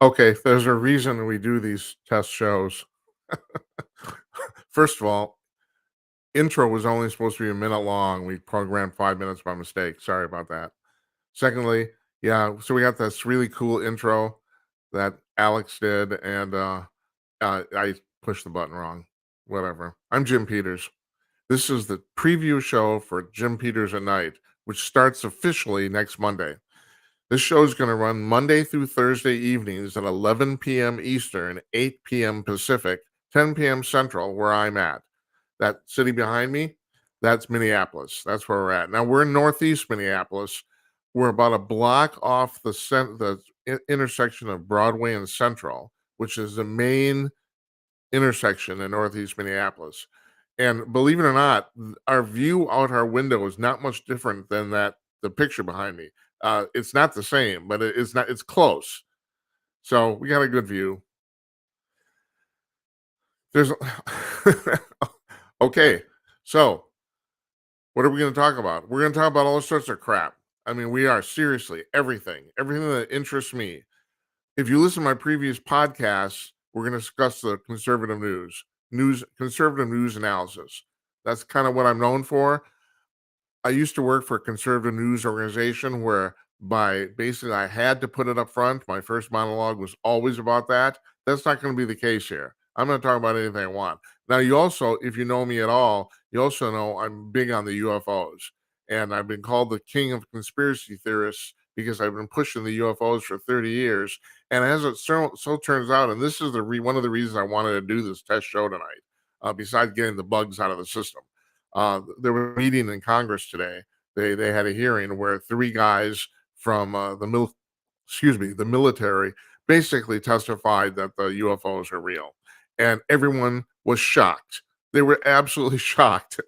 Okay, there's a reason we do these test shows. First of all, intro was only supposed to be a minute long. We programmed 5 minutes by mistake. Sorry about that. Secondly, yeah, so we got this really cool intro that Alex did, and I pushed the button wrong. Whatever. I'm Jim Peters. This is the preview show for Jim Peters at Night, which starts officially next Monday. This show is going to run Monday through Thursday evenings at 11 p.m. Eastern, 8 p.m. Pacific, 10 p.m. Central, where I'm at. That city behind me, that's Minneapolis. That's where we're at. Now we're in Northeast Minneapolis. We're about a block off the intersection of Broadway and Central, which is the main intersection in Northeast Minneapolis. And believe it or not, our view out our window is not much different than the picture behind me. It's not the same, but it's not. It's close. So we got a good view. There's okay. So what are we going to talk about? We're going to talk about all sorts of crap. I mean, we are seriously everything that interests me. If you listen to my previous podcasts, we're going to discuss the conservative news analysis. That's kind of what I'm known for. I used to work for a conservative news organization where by basically I had to put it up front. My first monologue was always about that. That's not going to be the case here. I'm going to talk about anything I want. Now, you also, if you know me at all, you also know I'm big on the UFOs. And I've been called the king of conspiracy theorists because I've been pushing the UFOs for 30 years. And as it so turns out, and this is one of the reasons I wanted to do this test show tonight, besides getting the bugs out of the system. There was a meeting in Congress today. They had a hearing where three guys from the military basically testified that the UFOs are real, and everyone was shocked. They were absolutely shocked.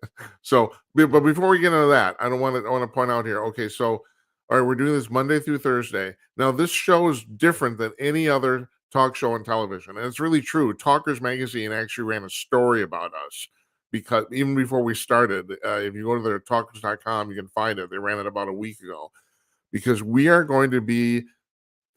So, but before we get into that, I want to point out here. Okay, so all right, we're doing this Monday through Thursday. Now, this show is different than any other talk show on television, and it's really true. Talkers Magazine actually ran a story about us because even before we started, if you go to their talkers.com, you can find it. They ran it about a week ago because we are going to be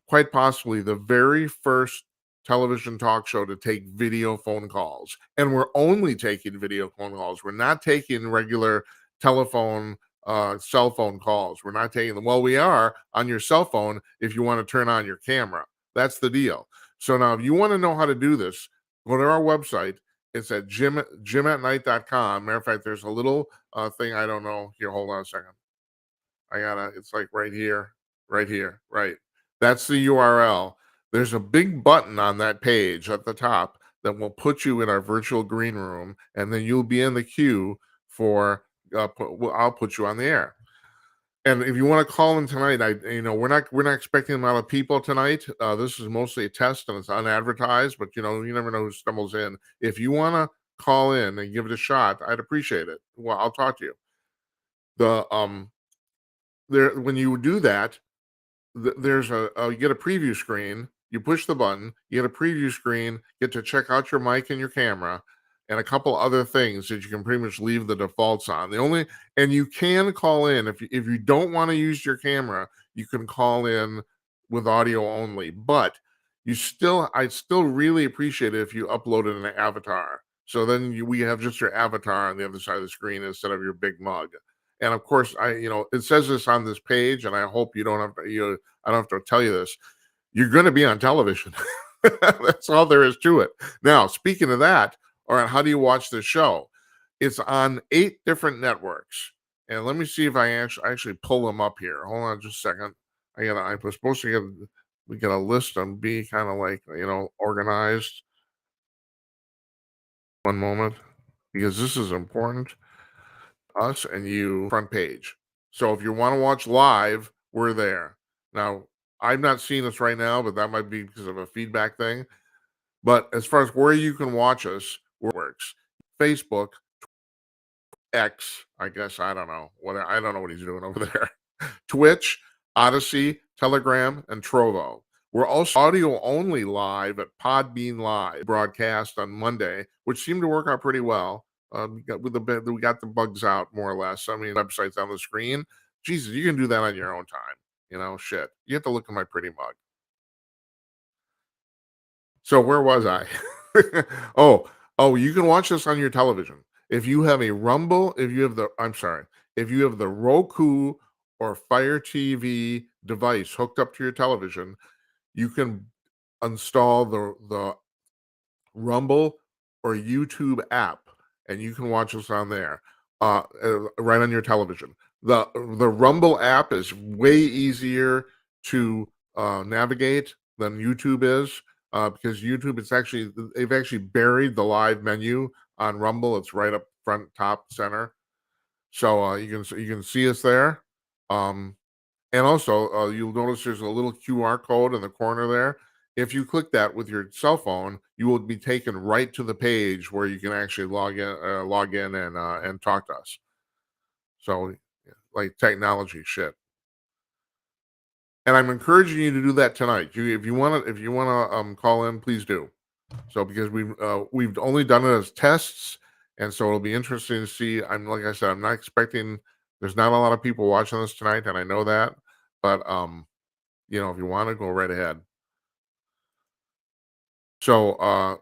quite possibly the very first television talk show to take video phone calls. And we're only taking video phone calls. We're not taking regular telephone, cell phone calls. We're not taking them. Well, we are on your cell phone if you want to turn on your camera. That's the deal. So now, if you want to know how to do this, go to our website. It's at jimatnight.com. Matter of fact, there's a little thing I don't know. Here, hold on a second. It's like right here, right. That's the URL. There's a big button on that page at the top that will put you in our virtual green room, and then you'll be in the queue for, I'll put you on the air. And if you want to call in tonight, we're not expecting a lot of people tonight. This is mostly a test and it's unadvertised, but you never know who stumbles in. If you want to call in and give it a shot, I'd appreciate it. Well, I'll talk to you. The there When you do that, there's you get a preview screen. You push the button, you get a preview screen, get to check out your mic and your camera, and a couple other things that you can pretty much leave the defaults on. And you can call in if you don't want to use your camera, you can call in with audio only. But I'd still really appreciate it if you uploaded an avatar. So then we have just your avatar on the other side of the screen instead of your big mug. And of course, it says this on this page, and I hope you don't have to, I don't have to tell you this. You're going to be on television. That's all there is to it. Now, speaking of that, all right, how do you watch this show? It's on 8 different networks. And let me see if I actually pull them up here. Hold on just a second. I was supposed to get a list and be kind of like, organized. One moment, because this is important. Us and you front page. So if you want to watch live, we're there. Now, I'm not seeing this right now, but that might be because of a feedback thing. But as far as where you can watch us, works. Facebook, X, I guess I don't know what he's doing over there. Twitch, Odyssey, Telegram, and Trovo. We're also audio only live at Podbean Live broadcast on Monday, which seemed to work out pretty well. We got the bugs out more or less. I mean, websites on the screen. Jesus, you can do that on your own time. Shit. You have to look at my pretty mug. So where was I? Oh, oh, you can watch this on your television. If you have a Rumble, if you have the I'm sorry, if you have the Roku or Fire TV device hooked up to your television, you can install the Rumble or YouTube app, and you can watch us on there, right on your television. The Rumble app is way easier to navigate than YouTube is, because YouTube it's actually they've actually buried the live menu on Rumble. It's right up front, top, center. So you can see us there. Um, and also, you'll notice there's a little QR code in the corner there. If you click that with your cell phone, you will be taken right to the page where you can actually log in and talk to us. So, yeah, like technology shit. And I'm encouraging you to do that tonight. If you wanna call in, please do. So because we've only done it as tests, and so it'll be interesting to see. I'm like I said, I'm not expecting. There's not a lot of people watching this tonight, and I know that. But if you want to go right ahead. So,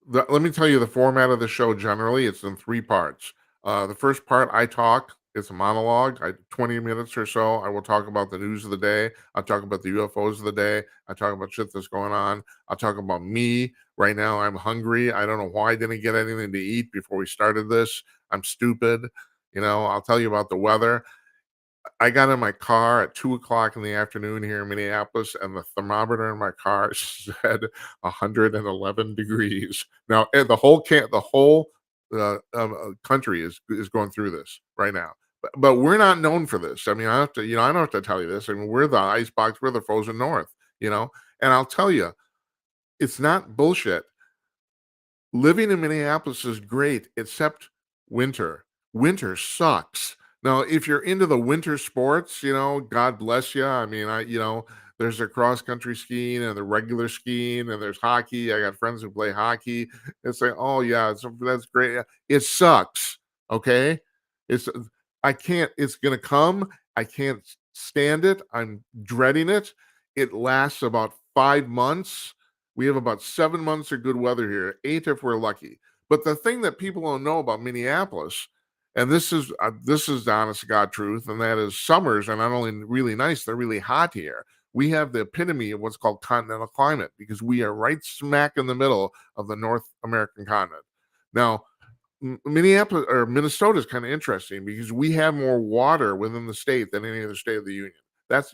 let me tell you the format of the show generally. It's in three parts. The first part, I talk. It's a monologue. 20 minutes or so. I will talk about the news of the day. I'll talk about the UFOs of the day. I talk about shit that's going on. I'll talk about me. Right now, I'm hungry. I don't know why I didn't get anything to eat before we started this. I'm stupid. I'll tell you about the weather. I got in my car at 2 o'clock in the afternoon here in Minneapolis, and the thermometer in my car said 111 degrees. Now, and the whole country is going through this right now. But we're not known for this. I mean, I don't have to tell you this. I mean, we're the ice box, we're the frozen north, you know. And I'll tell you, it's not bullshit. Living in Minneapolis is great, except winter. Winter sucks. Now, if you're into the winter sports, God bless you. I mean, there's a cross country skiing and the regular skiing, and there's hockey. I got friends who play hockey. It's like, oh yeah, that's great. It sucks. Okay, it's I can't. It's gonna come. I can't stand it. I'm dreading it. It lasts about 5 months. We have about 7 months of good weather here, 8 if we're lucky. But the thing that people don't know about Minneapolis, and this is the honest to God truth, and that is summers are not only really nice, they're really hot here. We have the epitome of what's called continental climate because we are right smack in the middle of the North American continent. Now, Minneapolis or Minnesota is kind of interesting because we have more water within the state than any other state of the union. That's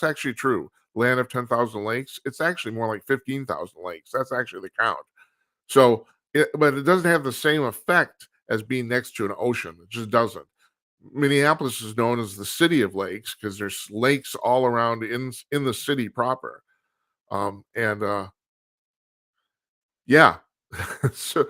actually true. Land of 10,000 lakes, it's actually more like 15,000 lakes. That's actually the count. So, but it doesn't have the same effect as being next to an ocean. It just doesn't. Minneapolis is known as the city of lakes because there's lakes all around in the city proper. And Yeah. So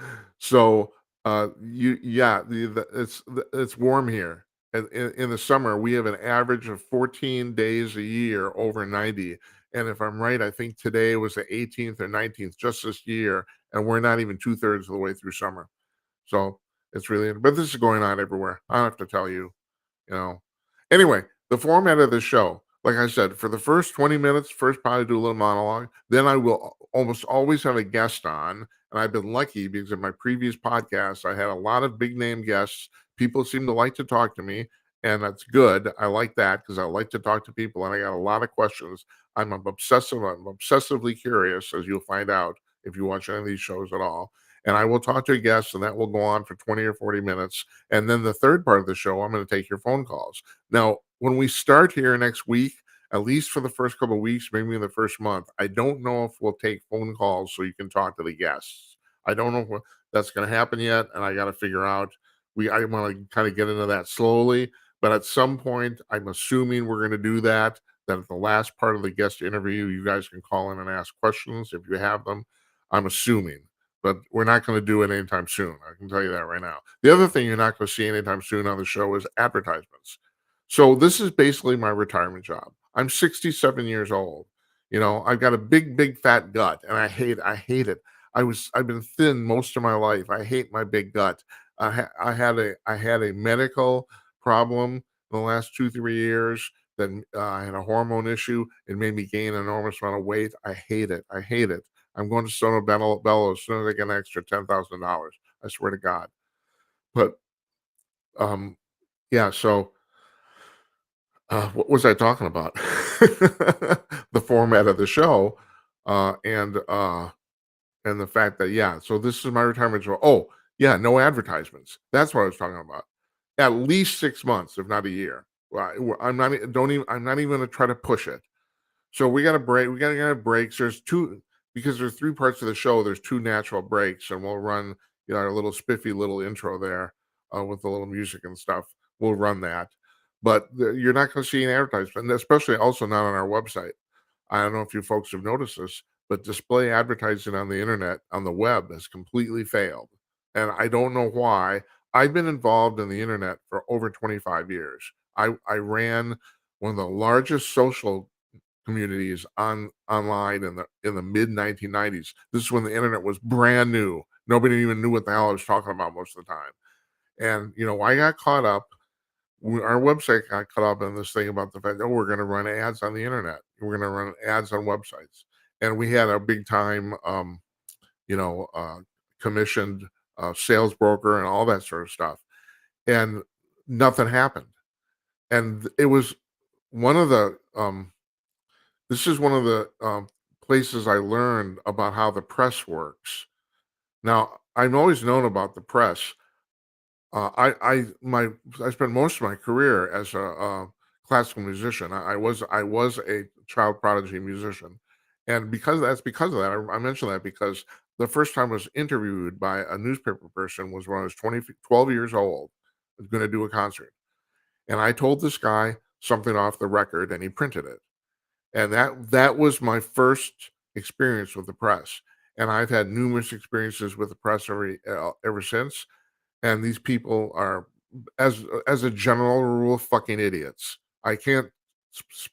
you yeah, it's warm here. And in the summer, we have an average of 14 days a year over 90. And if I'm right, I think today was the 18th or 19th just this year, and we're not even two-thirds of the way through summer. So it's really, but this is going on everywhere. I don't have to tell you, you know. Anyway, the format of the show, like I said, for the first 20 minutes, first probably do a little monologue. Then I will almost always have a guest on. And I've been lucky because in my previous podcasts, I had a lot of big name guests. People seem to like to talk to me, and that's good. I like that because I like to talk to people, and I got a lot of questions. I'm obsessively curious, as you'll find out if you watch any of these shows at all. And I will talk to a guest, and that will go on for 20 or 40 minutes. And then the third part of the show, I'm going to take your phone calls. Now, when we start here next week, at least for the first couple of weeks, maybe in the first month, I don't know if we'll take phone calls so you can talk to the guests. I don't know if that's going to happen yet, and I got to figure out. I want to kind of get into that slowly, but at some point, I'm assuming we're going to do that. That at the last part of the guest interview, you guys can call in and ask questions if you have them. I'm assuming, but we're not going to do it anytime soon. I can tell you that right now. The other thing you're not going to see anytime soon on the show is advertisements. So this is basically my retirement job. I'm 67 years old. I've got a big, big fat gut, and I hate it. I've been thin most of my life. I hate my big gut. I had a medical problem in the last 2 3 years. Then I had a hormone issue. It made me gain an enormous amount of weight. I hate it. I hate it. I'm going to Sono Bello as soon as I get an extra $10,000. I swear to God. But um, yeah. So what was I talking about? The format of the show, uh, and uh, and the fact that yeah. So this is my retirement show. Oh yeah, no advertisements. That's what I was talking about. At least 6 months, if not a year. Well, I'm not. Don't even. I'm not even going to try to push it. So we got to break. We got to have breaks. There's two because there's three parts of the show. There's two natural breaks, and we'll run our little spiffy little intro there with the little music and stuff. We'll run that, but you're not going to see an advertisement, and especially also not on our website. I don't know if you folks have noticed this, but display advertising on the internet on the web has completely failed, and I don't know why. I've been involved in the internet for over 25 years. I ran one of the largest social communities online in the mid 1990s. This is when the internet was brand new. Nobody even knew what the hell I was talking about most of the time. And I got caught up. Our website got caught up in this thing about the fact, oh, we're going to run ads on the internet. We're going to run ads on websites, and we had a big time, you know, uh, commissioned sales broker and all that sort of stuff, and nothing happened. And it was one of the this is one of the places I learned about how the press works. Now, I've always known about the press. I spent most of my career as a classical musician. I was a child prodigy musician, and because of that. I mentioned that because the first time I was interviewed by a newspaper person was when I was 12 years old. I was going to do a concert, and I told this guy something off the record, and he printed it. And that was my first experience with the press, and I've had numerous experiences with the press ever since, and these people are, as a general rule, fucking idiots. I can't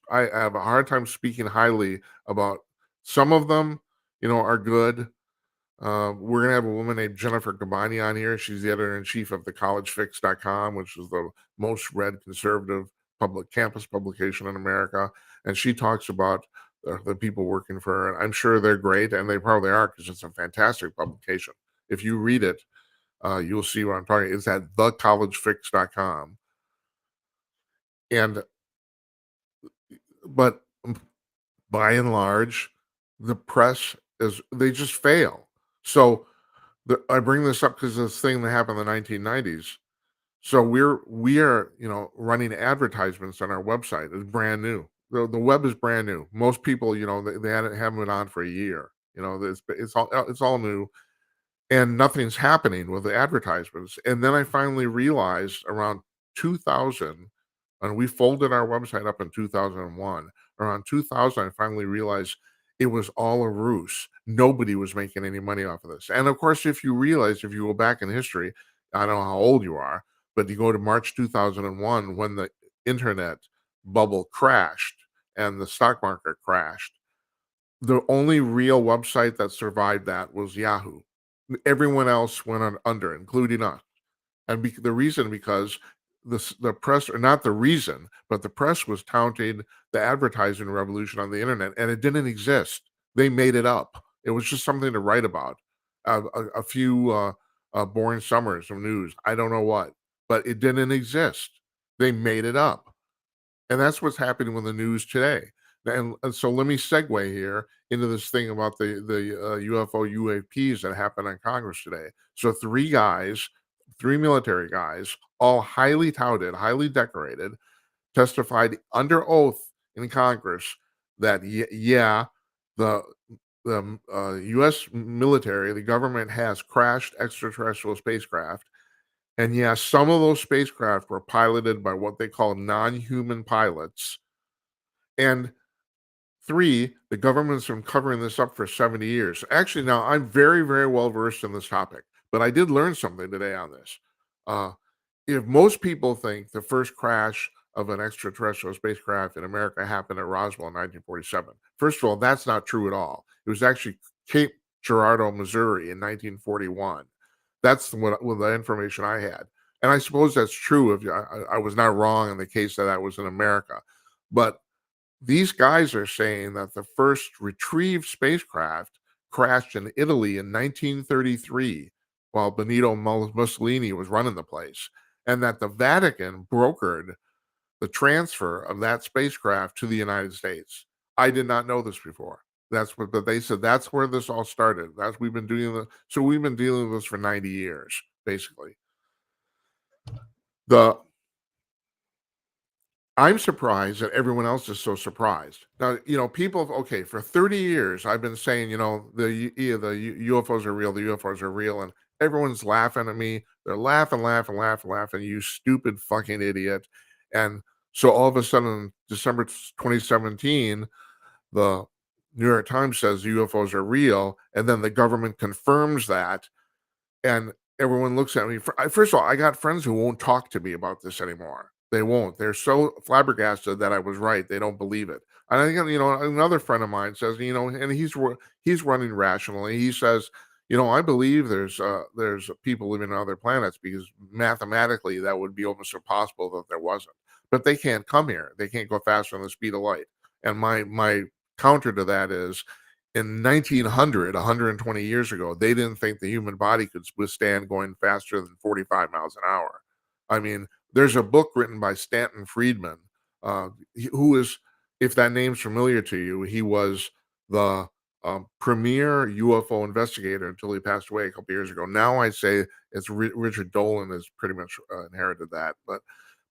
I have a hard time speaking highly about some of them, are good. We're gonna have a woman named Jennifer Gabani on here. She's the editor-in-chief of thecollegefix.com, which is the most read conservative public campus publication in America, and she talks about the people working for her, and I'm sure they're great, and they probably are because it's a fantastic publication. If you read it, you'll see what I'm talking. It's at thecollegefix.com, and but by and large, the press is they just fail. So I bring this up because this thing that happened in the 1990s. So we are running advertisements on our website. It's brand new. The web is brand new. Most people they haven't been on for a year. It's all new, and nothing's happening with the advertisements. And then I finally realized around 2000, and we folded our website up in 2001. Around 2000, I finally realized it was all a ruse. Nobody was making any money off of this. And of course, if you go back in history, I don't know how old you are, but you go to March 2001 when the internet bubble crashed and the stock market crashed. The only real website that survived that was Yahoo. Everyone else went under, including us. And the reason because the press, or not the reason, but the press was touting the advertising revolution on the internet, and it didn't exist. They made it up. It was just something to write about. A few boring summers of news. I don't know what, but it didn't exist. They made it up. And that's what's happening with the news today. And so let me segue here into this thing about the UFO UAPs that happened on Congress today. So three military guys, all highly touted, highly decorated, testified under oath in Congress that yeah, the U.S. military, the government has crashed extraterrestrial spacecraft, and yeah, some of those spacecraft were piloted by what they call non-human pilots. And three, the government's been covering this up for 70 years. Actually, now I'm very, very well versed in this topic, but I did learn something today on this. Uh, if most people think the first crash of an extraterrestrial spacecraft in America happened at Roswell in 1947, first of all, that's not true at all. It was actually Cape Girardeau, Missouri in 1941. That's what the information I had. And I suppose that's true if I was not wrong in the case that was in America. But these guys are saying that the first retrieved spacecraft crashed in Italy in 1933 while Benito Mussolini was running the place, and that the Vatican brokered the transfer of that spacecraft to the United States. I did not know this before. That's what, but they said that's where this all started. That's we've been doing so we've been dealing with this for 90 years, basically. The I'm surprised that everyone else is so surprised. Now, people, okay, for 30 years, I've been saying, the UFOs are real, the UFOs are real, and everyone's laughing at me. They're laughing, laughing, laughing, laughing, you stupid fucking idiot. And so all of a sudden, December 2017, the New York Times says UFOs are real, and then the government confirms that, and everyone looks at me. First of all, I got friends who won't talk to me about this anymore. They won't. They're so flabbergasted that I was right. They don't believe it. And I think, another friend of mine says, and he's running rationally. He says, I believe there's people living on other planets because mathematically that would be almost impossible that there wasn't. But they can't come here. They can't go faster than the speed of light. And my counter to that is, in 1900, 120 years ago, they didn't think the human body could withstand going faster than 45 miles an hour. I mean, there's a book written by Stanton Friedman, who is, if that name's familiar to you, he was the premier UFO investigator until he passed away a couple years ago. Now I'd say it's Richard Dolan has pretty much inherited that.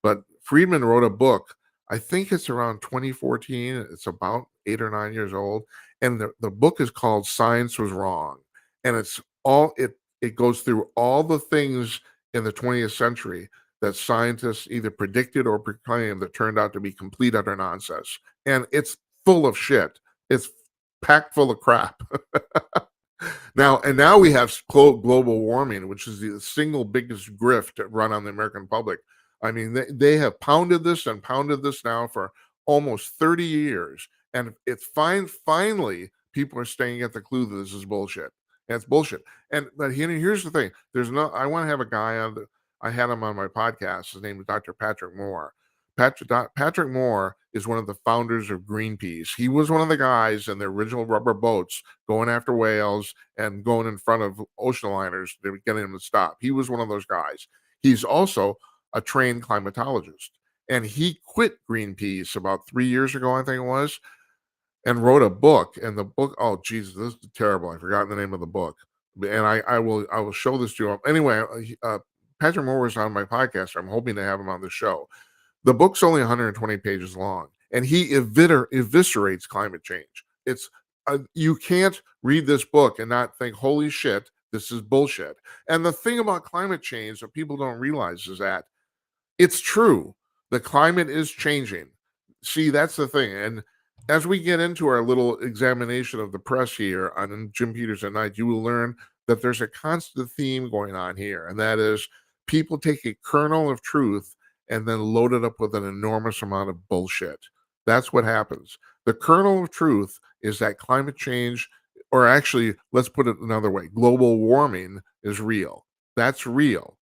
But Friedman wrote a book. I think it's around 2014. It's about 8 or 9 years old, and the book is called Science Was Wrong, and it goes through all the things in the 20th century that scientists either predicted or proclaimed that turned out to be complete utter nonsense, and it's full of shit. It's packed full of crap. Now we have global warming, which is the single biggest grift run on the American public. I mean, they have pounded this now for almost 30 years. And it's finally, people are staying at the clue that this is bullshit. And it's bullshit. But here's the thing. I want to have a guy I had him on my podcast. His name is Dr. Patrick Moore. Patrick Moore is one of the founders of Greenpeace. He was one of the guys in the original rubber boats going after whales and going in front of ocean liners to get them to stop. He was one of those guys. He's also a trained climatologist. And he quit Greenpeace about 3 years ago, I think it was, and wrote a book. And the book, oh Jesus, this is terrible. I've forgotten the name of the book. And I will show this to you. Anyway, Patrick Moore was on my podcast. So I'm hoping to have him on the show. The book's only 120 pages long, and he eviscerates climate change. It's you can't read this book and not think, holy shit, this is bullshit. And the thing about climate change that people don't realize is that it's true. The climate is changing. See, that's the thing. And as we get into our little examination of the press here on Jim Peters at Night, you will learn that there's a constant theme going on here. And that is people take a kernel of truth and then load it up with an enormous amount of bullshit. That's what happens. The kernel of truth is that climate change, or actually, let's put it another way, global warming is real. That's real.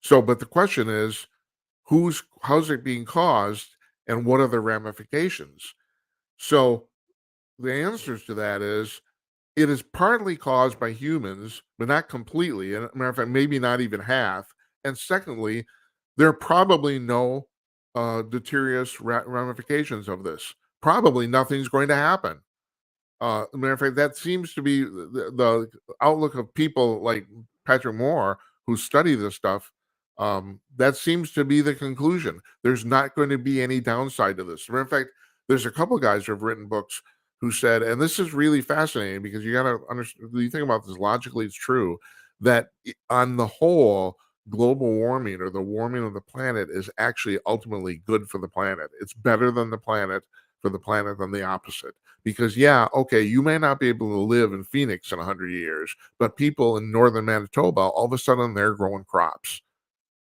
So, but the question is, how's it being caused and what are the ramifications? So the answers to that is it is partly caused by humans, but not completely. And matter of fact, maybe not even half. And secondly, there are probably no deleterious ramifications of this. Probably nothing's going to happen. Matter of fact, that seems to be the outlook of people like Patrick Moore who study this stuff. That seems to be the conclusion. There's not going to be any downside to this. Matter of fact, there's a couple guys who have written books who said, and this is really fascinating because you got to understand, you think about this logically, it's true that on the whole, global warming or the warming of the planet is actually ultimately good for the planet. It's better than the planet for the planet than the opposite. Because okay, you may not be able to live in Phoenix in 100 years, but people in northern Manitoba, all of a sudden they're growing crops.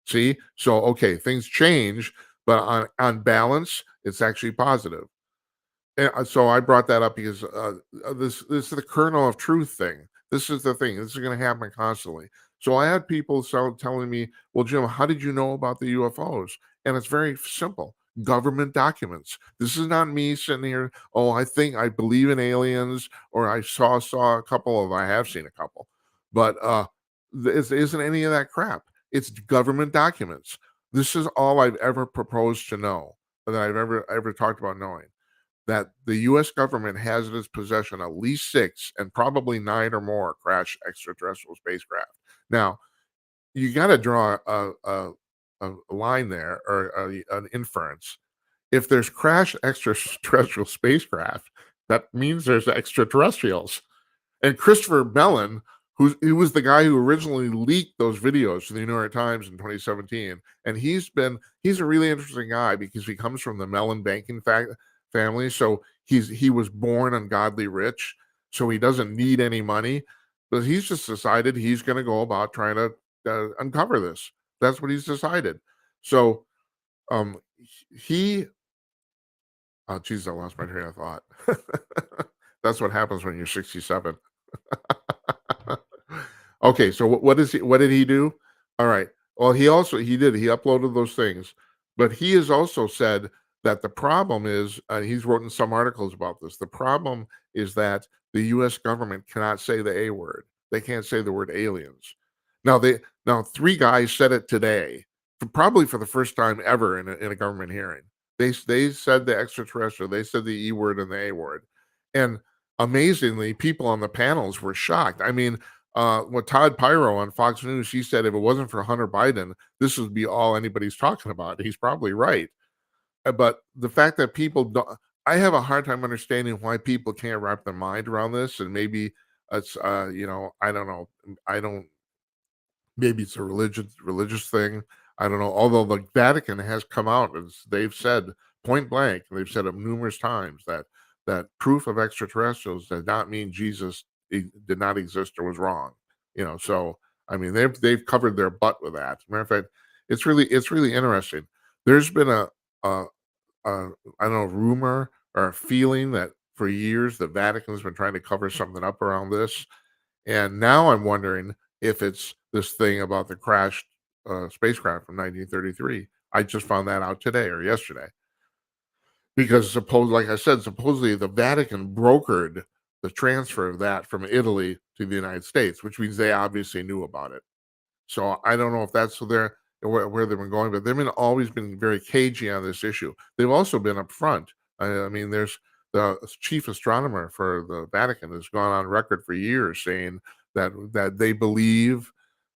See? So, okay, things change, but on balance, it's actually positive. And so I brought that up because this is the kernel of truth thing. This is the thing. This is going to happen constantly. So I had people telling me, well, Jim, how did you know about the UFOs? And it's very simple. government documents. This is not me sitting here, oh, I think I believe in aliens, or I saw a couple of, I have seen a couple, but this isn't any of that crap. It's government documents. This is all I've ever proposed to know, that I've ever talked about knowing, that the US government has in its possession at least 6 and probably 9 or more crashed extraterrestrial spacecraft. Now, you gotta draw a line there, or an inference. If there's crashed extraterrestrial spacecraft, that means there's extraterrestrials. And Christopher Mellon, he was the guy who originally leaked those videos to the New York Times in 2017, and he's a really interesting guy because he comes from the Mellon banking family, so he was born ungodly rich, so he doesn't need any money, but he's just decided he's going to go about trying to uncover this. That's what he's decided. So he oh geez, I lost my train of thought. That's what happens when you're 67. Okay, so what did he do? All right. Well, he uploaded those things, but he has also said that the problem is, he's written some articles about this. The problem is that the US government cannot say the A word. They can't say the word aliens. Now 3 guys said it today, probably for the first time ever in a government hearing. They said the extraterrestrial, they said the E word and the A word. And amazingly, people on the panels were shocked. I mean, what Todd Pyro on Fox News, he said if it wasn't for Hunter Biden, this would be all anybody's talking about. He's probably right. But the fact that people don't, I have a hard time understanding why people can't wrap their mind around this. And maybe it's, I don't know. I don't, maybe it's a religious thing. I don't know. Although the Vatican has come out, and they've said point blank, they've said it numerous times, that proof of extraterrestrials does not mean Jesus did not exist or was wrong. So I mean they've covered their butt with that. Matter of fact, it's really interesting. There's been a I don't know, rumor or a feeling that for years the Vatican's been trying to cover something up around this, and now I'm wondering if it's this thing about the crashed spacecraft from 1933. I just found that out today or yesterday because like I said, supposedly the Vatican brokered the transfer of that from Italy to the United States, which means they obviously knew about it. So I don't know if that's where they've been going, but they've always been very cagey on this issue. They've also been upfront. I mean, there's the chief astronomer for the Vatican has gone on record for years saying that they believe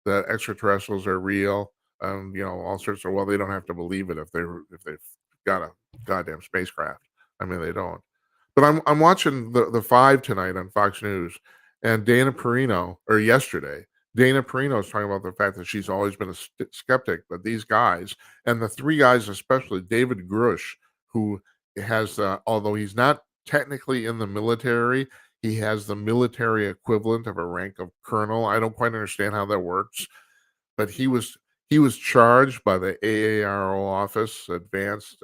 that extraterrestrials are real. All sorts of, well, they don't have to believe it if they've got a goddamn spacecraft. I mean, they don't. But I'm watching the 5 tonight on Fox News, and Dana Perino, or yesterday, Dana Perino is talking about the fact that she's always been a skeptic, but these guys, and the 3 guys, especially David Grush, who has, although he's not technically in the military, he has the military equivalent of a rank of colonel. I don't quite understand how that works, but he was charged by the AARO office, Advanced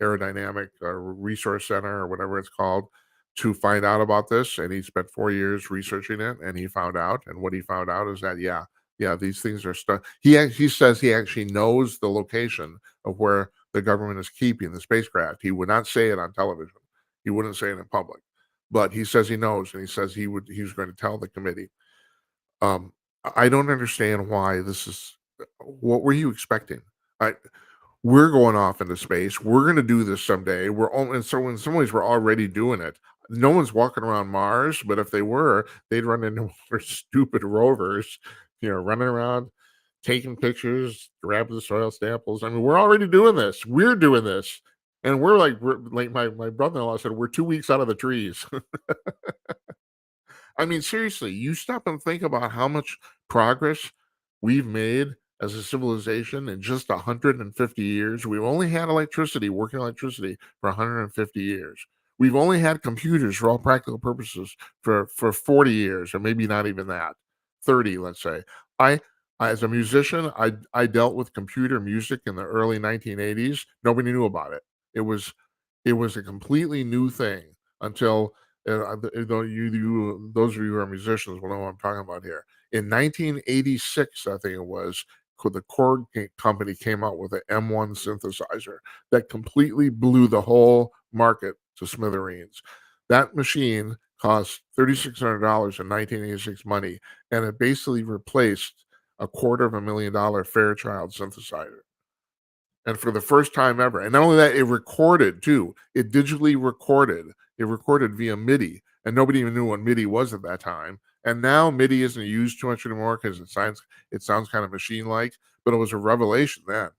Aerodynamic Resource Center, or whatever it's called, to find out about this. And he spent 4 years researching it, and he found out. And what he found out is that yeah, these things are stuck. He says he actually knows the location of where the government is keeping the spacecraft. He would not say it on television. He wouldn't say it in public, but he says he knows, and he says he was going to tell the committee. I don't understand why this is. What were you expecting? I We're going off into space. We're going to do this someday. And so in some ways we're already doing it. No one's walking around Mars, but if they were, they'd run into more stupid rovers, running around taking pictures, grabbing the soil samples. I mean, we're already doing this. We're doing this. And we're like my brother-in-law said, we're 2 weeks out of the trees. I mean, seriously, you stop and think about how much progress we've made as a civilization in just 150 years. We've only had working electricity for 150 years. We've only had computers for all practical purposes for 40 years, or maybe not even that, 30, let's say. I, as a musician, I dealt with computer music in the early 1980s. Nobody knew about it. It was a completely new thing until those of you who are musicians will know what I'm talking about here. In 1986, I think it was, the Korg company came out with an M1 synthesizer that completely blew the whole market to smithereens. That machine cost $3,600 in 1986 money, and it basically replaced a $250,000 Fairchild synthesizer. And for the first time ever, and not only that, it recorded too. It digitally recorded. It recorded via MIDI, and nobody even knew what MIDI was at that time. And now MIDI isn't used too much anymore because it sounds kind of machine-like, but it was a revelation then.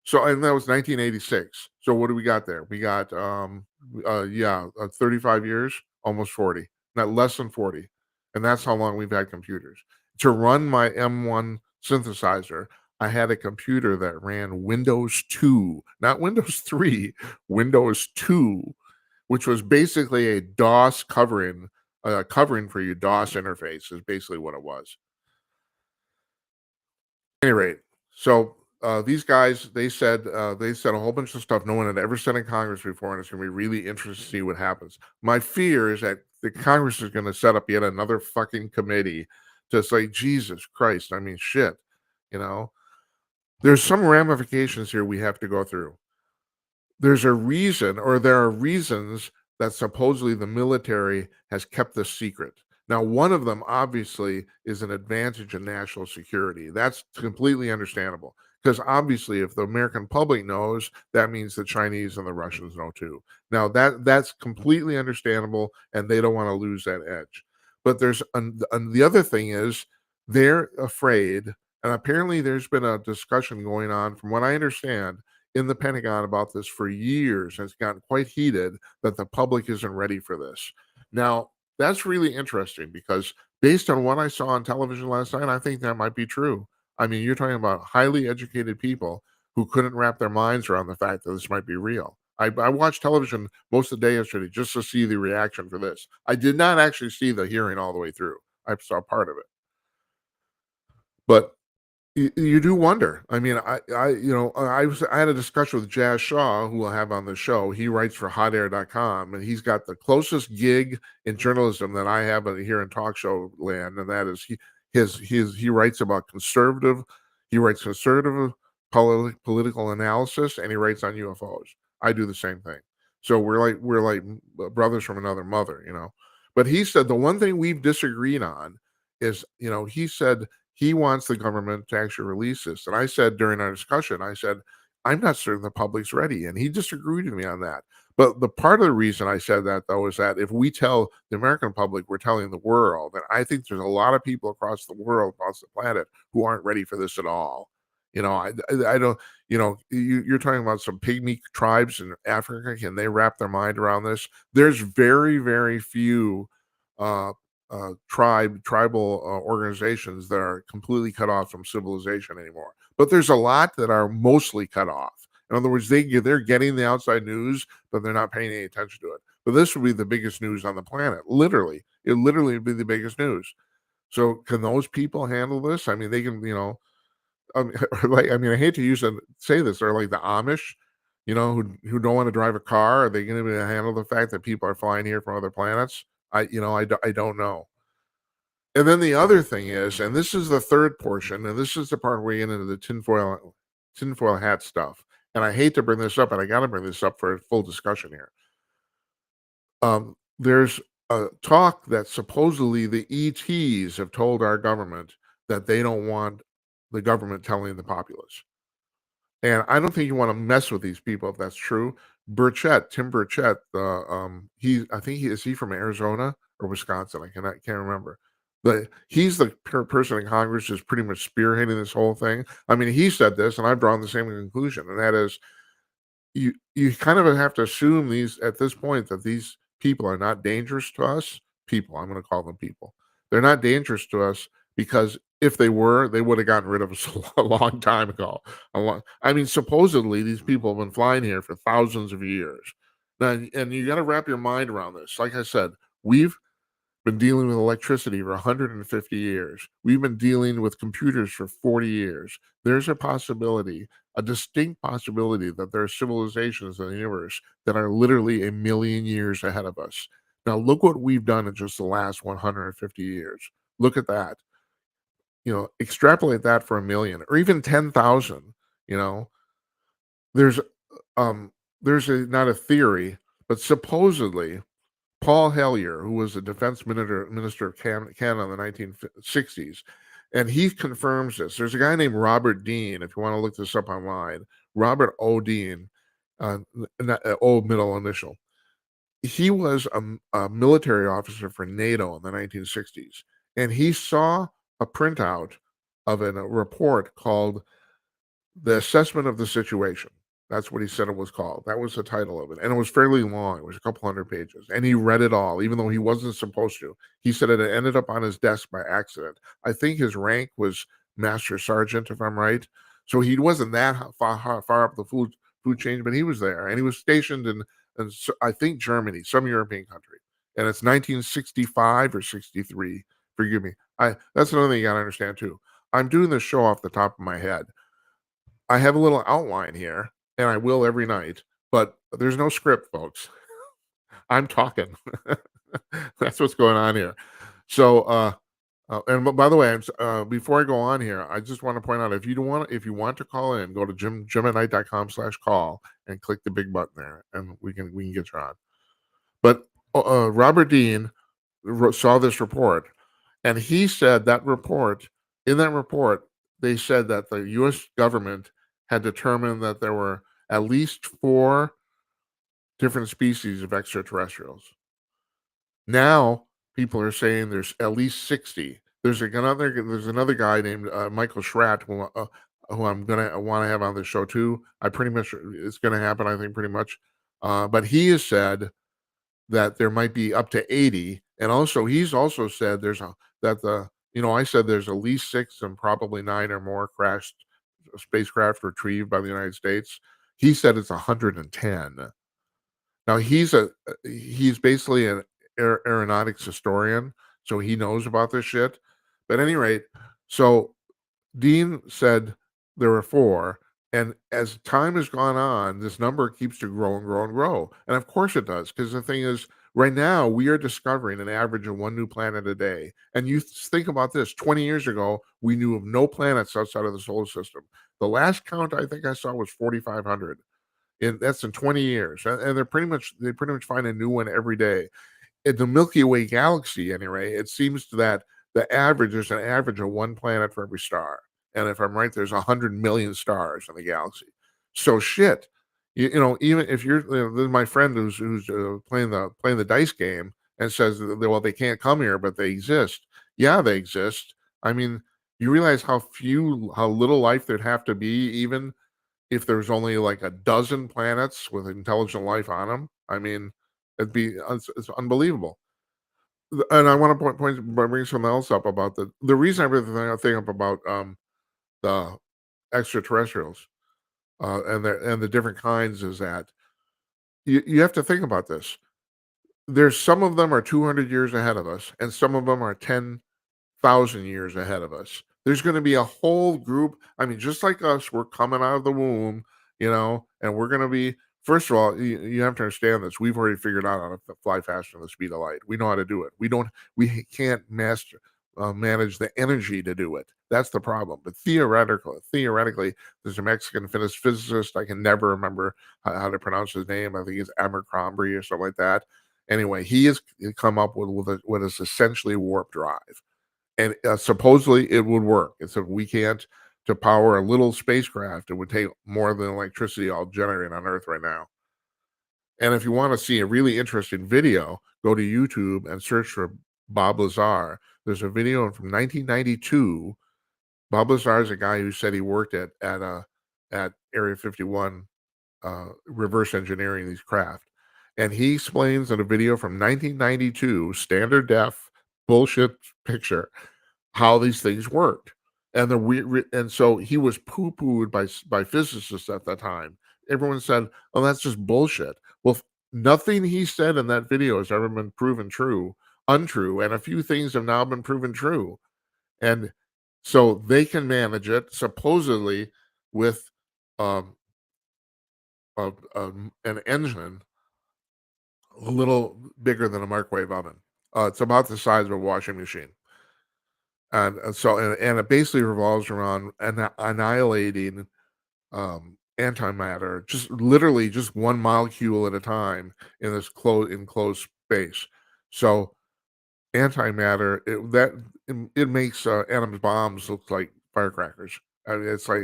So, and that was 1986. So what do we got there? We got 35 years, almost 40, not less than 40. And that's how long we've had computers. To run my M1 synthesizer, I had a computer that ran Windows 2, not Windows 3, Windows 2, which was basically a DOS covering for your DOS interface is basically what it was. At any rate, so these guys they said a whole bunch of stuff no one had ever said in Congress before, and it's going to be really interesting to see what happens. My fear is that the Congress is going to set up yet another fucking committee to say, Jesus Christ, I mean, shit, you know. There's some ramifications here we have to go through. There's a reason, or there are reasons that supposedly the military has kept this secret. Now, one of them obviously is an advantage in national security. That's completely understandable because obviously, if the American public knows, that means the Chinese and the Russians know too. Now, that's completely understandable, and they don't want to lose that edge. But there's the other thing is they're afraid, and apparently there's been a discussion going on, from what I understand, in the Pentagon about this for years, and it's gotten quite heated that the public isn't ready for this. Now, that's really interesting because based on what I saw on television last night, I think that might be true. I mean, you're talking about highly educated people who couldn't wrap their minds around the fact that this might be real. I watched television most of the day yesterday just to see the reaction for this. I did not actually see the hearing all the way through. I saw part of it. But you do wonder. I mean, I had a discussion with Jazz Shaw, who we'll have on the show. He writes for hotair.com, and he's got the closest gig in journalism that I have here in talk show land, and that is he writes about conservative. He writes conservative political analysis, and he writes on UFOs. I do the same thing. So we're like brothers from another mother, you know. But he said the one thing we've disagreed on is, he said he wants the government to actually release this. And I said during our discussion, I said, I'm not certain the public's ready. And he disagreed with me on that. But the part of the reason I said that, though, is that if we tell the American public, we're telling the world. And I think there's a lot of people across the world, across the planet, who aren't ready for this at all. I don't, you're talking about some pygmy tribes in Africa. Can they wrap their mind around this? There's very, very few tribal organizations that are completely cut off from civilization anymore. But there's a lot that are mostly cut off. In other words, they're getting the outside news, but they're not paying any attention to it. But this would be the biggest news on the planet. It literally would be the biggest news. So can those people handle this? I mean, they can, I hate to say this, they're like the Amish, who don't want to drive a car. Are they going to be able to handle the fact that people are flying here from other planets? I don't know. And then the other thing is, and this is the third portion, and this is the part where we get into the tinfoil hat stuff. And I hate to bring this up, and I got to bring this up for a full discussion here. There's a talk that supposedly the ETs have told our government that they don't want the government telling the populace. And I don't think you want to mess with these people if that's true. Tim Burchett, is he from Arizona or Wisconsin? I can't remember. But he's the person in Congress who's pretty much spearheading this whole thing. I mean, he said this, and I've drawn the same conclusion, and that is, you kind of have to assume at this point that these people are not dangerous to us. People, I'm going to call them people. They're not dangerous to us because if they were, they would have gotten rid of us a long time ago. Supposedly these people have been flying here for thousands of years. Now, and you got to wrap your mind around this. Like I said, we've been dealing with electricity for 150 years. We've been dealing with computers for 40 years. There's a distinct possibility that there are civilizations in the universe that are literally a million years ahead of us. Now, look what we've done in just the last 150 years. Look at that. extrapolate that for a million or even 10,000. You know, there's um, there's not a theory, but supposedly Paul Hellyer, who was a defense minister of Canada in the 1960s, and he confirms this. There's a guy named Robert Dean, if you want to look this up online, Robert O. Dean, O middle initial. He was a military officer for NATO in the 1960s, and he saw a printout of a report called The Assessment of the Situation. That's what he said it was called. That was the title of it. And it was fairly long. It was a couple hundred pages. And he read it all, even though he wasn't supposed to. He said it ended up on his desk by accident. I think his rank was Master Sergeant, if I'm right. So he wasn't that far up the food chain, but he was there. And he was stationed in I think Germany, some European country. And it's 1965 or 63. Forgive me. That's another thing you got to understand, too. I'm doing this show off the top of my head. I have a little outline here, and I will every night, but there's no script, folks. I'm talking. That's what's going on here. So, and by the way, before I go on here, I just want to point out if you want to call in, go to jimandnight.com/call and click the big button there, and we can get you on. But Robert Dean saw this report, and he said in that report, they said that the U.S. government had determined that there were at least 4 different species of extraterrestrials. Now people are saying there's at least 60. There's another guy named Michael Schratt who I'm gonna want to have on the show too. It's gonna happen, I think, pretty much. But he has said that there might be up to 80, and he's also said I said there's at least 6 and probably 9 or more crashed spacecraft retrieved by the United States. He said it's 110. Now he's basically an aeronautics historian, so he knows about this shit. But at any rate, so Dean said there were 4, and as time has gone on, this number keeps to grow and grow and grow. And of course it does, because the thing is, right now we are discovering an average of 1 new planet a day. And you think about this: 20 years ago, we knew of no planets outside of the solar system. The last count I think I saw was 4,500. That's in 20 years, and they pretty much find a new one every day. In the Milky Way galaxy, anyway, it seems that there's an average of 1 planet for every star. And if I'm right, there's 100 million stars in the galaxy. So shit, even if there's my friend who's playing the dice game and says, well, they can't come here, but they exist. Yeah, they exist. I mean, you realize how little life there'd have to be, even if there's only like a dozen planets with intelligent life on them. I mean, it's unbelievable. And I want to bring something else up about the reason I really think up about the extraterrestrials and the different kinds is that you have to think about this. There's some of them are 200 years ahead of us, and some of them are 10,000 years ahead of us. There's going to be a whole group. I mean, just like us, we're coming out of the womb, and we're going to be. First of all, you have to understand this. We've already figured out how to fly faster than the speed of light. We know how to do it. We can't manage the energy to do it. That's the problem. But theoretically, there's a Mexican physicist. I can never remember how to pronounce his name. I think it's Abercrombie or something like that. Anyway, he has come up with what is essentially warp drive, and supposedly it would work. It said we can't. To power a little spacecraft, it would take more than electricity all generated on Earth right now. And if you want to see a really interesting video, go to YouTube and search for Bob Lazar. There's a video from 1992. Bob Lazar is a guy who said he worked at Area 51, reverse engineering these craft. And he explains in a video from 1992, standard def bullshit picture, how these things worked. And so he was poo-pooed by physicists at that time. Everyone said, "Oh, that's just bullshit." Well, nothing he said in that video has ever been proven untrue, and a few things have now been proven true. And so they can manage it supposedly with um, an engine a little bigger than a microwave oven. It's about the size of a washing machine. And it basically revolves around annihilating antimatter, just literally just one molecule at a time in this enclosed space. So antimatter, it makes atoms bombs look like firecrackers. I mean, it's like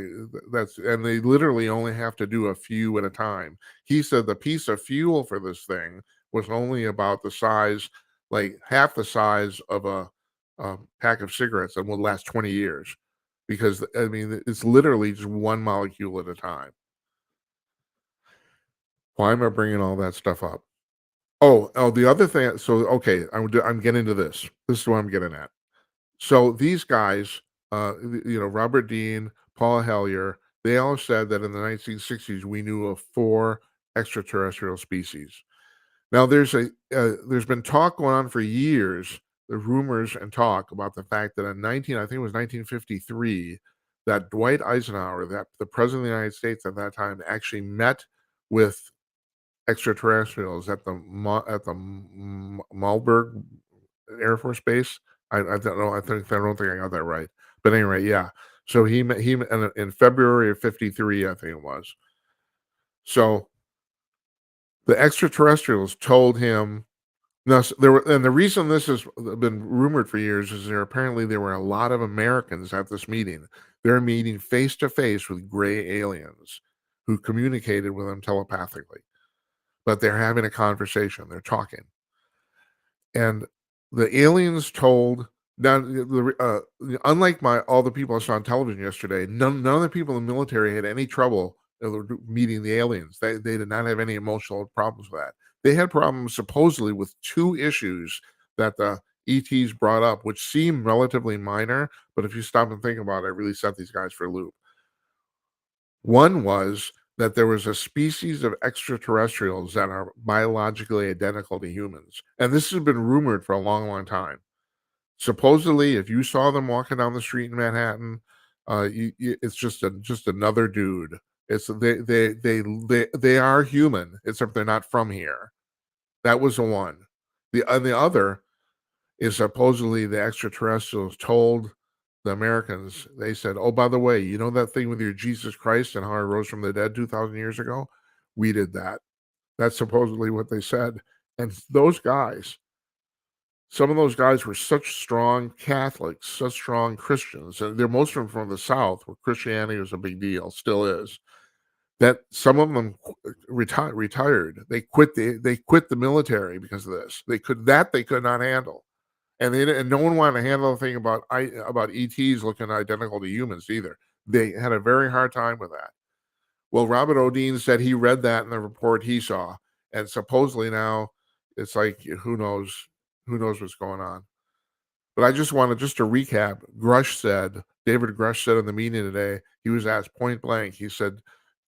that's and they literally only have to do a few at a time. He said the piece of fuel for this thing was only about the size, like half the size of a pack of cigarettes, and would last 20 years because I mean it's literally just one molecule at a time. Why am I bringing all that stuff up? Oh, the other thing. So okay, I'm getting to this. This is what I'm getting at. So these guys, Robert Dean, Paul Hellyer, they all said that in the 1960s we knew of four extraterrestrial species. Now there's been talk going on for years, the rumors and talk about the fact that I think it was 1953, that Dwight Eisenhower, that the president of the United States at that time, actually met with extraterrestrials at the Malberg Air Force Base. I don't know. I don't think I got that right. But anyway, yeah. So he met in February of '53, I think it was. So the extraterrestrials told him. Now there were, and the reason this has been rumored for years is there were a lot of Americans at this meeting. They're meeting face to face with gray aliens who communicated with them telepathically, but they're having a conversation. They're talking. And the aliens told now, unlike all the people I saw on television yesterday, none of the people in the military had any trouble meeting the aliens. They did not have any emotional problems with that. They had problems supposedly with two issues that the ETs brought up, which seem relatively minor, but if you stop and think about it, it really set these guys for a loop. One was that there was a species of extraterrestrials that are biologically identical to humans. And this has been rumored for a long, long time. Supposedly, if you saw them walking down the street in Manhattan, it's just another dude. It's they are human, except they're not from here. That was the one. The other is supposedly the extraterrestrials told the Americans, they said, "Oh, by the way, you know that thing with your Jesus Christ and how I rose from the dead 2,000 years ago? We did that." That's supposedly what they said. And those guys, some of those guys were such strong Catholics, such strong Christians, and they're most of them from the South, where Christianity was a big deal, still is. That some of them retired. They quit the military because of this. They could not handle. And no one wanted to handle the thing about ETs looking identical to humans either. They had a very hard time with that. Well, Robert Odin said he read that in the report he saw, and supposedly now it's like who knows what's going on. But I just to recap. David Grush said in the meeting today, he was asked point blank. He said,